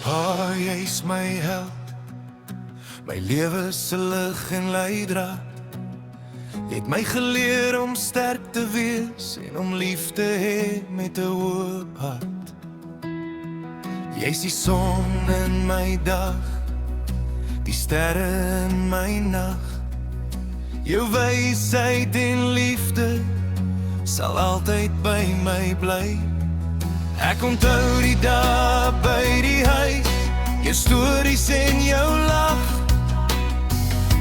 Pa, jy's my held, my lewe se lig en leidraad. Jy het my geleer om sterk te wees en om lief te hê met 'n oop hart. Jy's die son in my dag, die sterre in my nag. Jou wysheid en liefde sal altyd by my bly. Ek onthou die dae by die huis, jou stories en jou lag.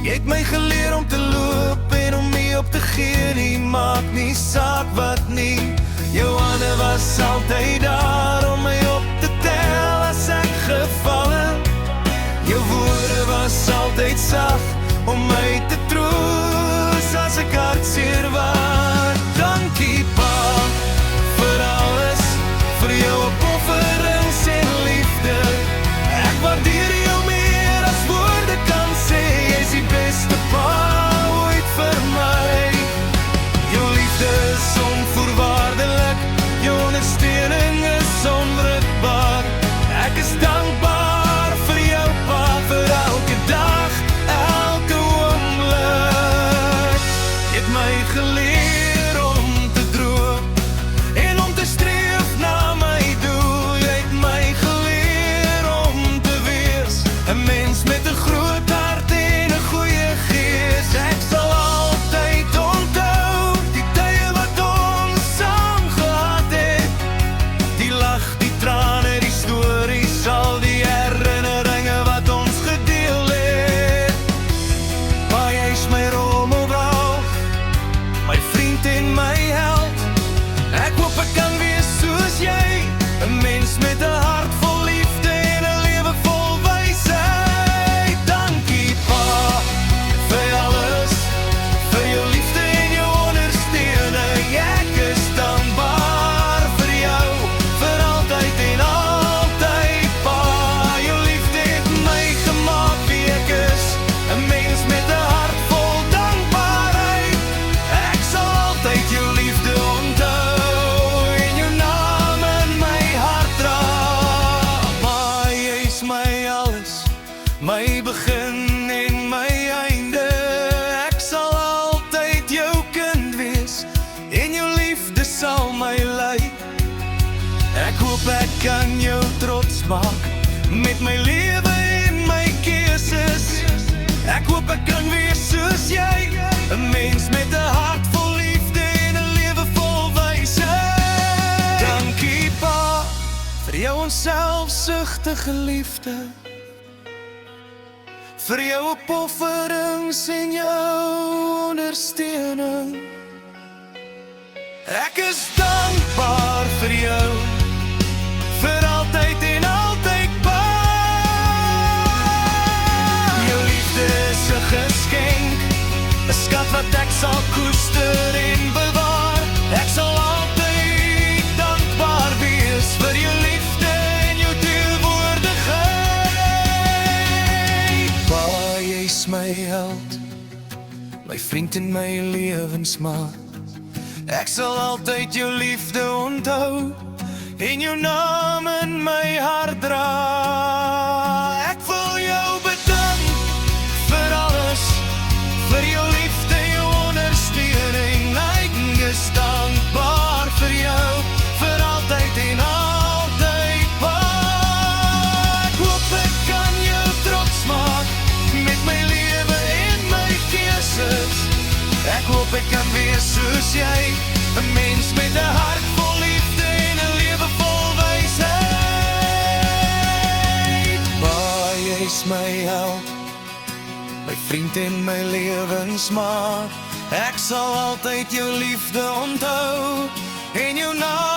Jy het my geleer om te loop en om nie op te gee nie, maak nie saak wat nie. Jou hande was altyd daar om my op te tel as ek gevallen. Jou woorde was altyd sag om my te troos as ek hartseer was. Dankie pa, vir alles, vir jou opofferings en liefde. Ek waardeer jou meer as woorde kan sê. Jy's die beste pa ooit vir my. Jou liefde is onvoorwaardelik, jou ondersteuning is onwrikbaar. Ek is dankbaar vir jou pa, vir elke dag, elke oomblik. Jy het my geleer om te droom en om te streef na my doel. Jy het my geleer om te wees 'n mens met 'n groot hart en 'n goeie gees. Ek sal altyd onthou die tye wat ons saam gehad het. Die lag, die trane, die stories, al die herinneringe wat ons gedeel het. Maar jy's my rolmodel, my vriend en my held. Ek hoop ek kan wees soos jy, 'n mens met 'n hart vol liefde en 'n lewe vol wysheid. Dankie pa, vir alles, vir jou liefde en jou ondersteuning. Ek is dankbaar vir jou, vir altyd en altyd pa. Jou liefde het my gemaak wie ek is, 'n mens met 'n hart vol dankbaarheid. Ek sal altyd jou liefde onthou en jou naam in my hart dra. Maar jy's my alles, my begin en my einde. Ek sal altyd jou kind wees en jou liefde sal my lei. Ek hoop ek kan jou trots maak met my lewe en my keuses. Ek hoop ek kan wees soos jy, 'n mens met 'n hart vol liefde en 'n lewe vol wysheid. Dankie pa, vir jou onselfsugtige liefde, vir jou opofferings en jou ondersteuning. Ek is dankbaar vir jou, vir altyd en altyd pa. Jou liefde is 'n geskenk, 'n skat wat ek sal koester en bewaar. Ek sal altyd dankbaar wees vir jou liefde en jou teenwoordigheid. Pa, jy's my held, my vriend en my lewensmaat. Ek sal altyd jou liefde onthou en jou naam in my hart dra. Ek wil jou bedank vir alles, vir jou liefde, jou ondersteuning. Ek is dankbaar vir jou, vir altyd en altyd pa. Ek hoop ek kan jou trots maak met my lewe en my keuses. Ek hoop ek kan wees soos jy, 'n mens met 'n hart vol liefde en 'n lewe vol wysheid. Pa, jy's my held, my vriend en my lewensmaat. Ek sal altyd jou liefde onthou en jou naam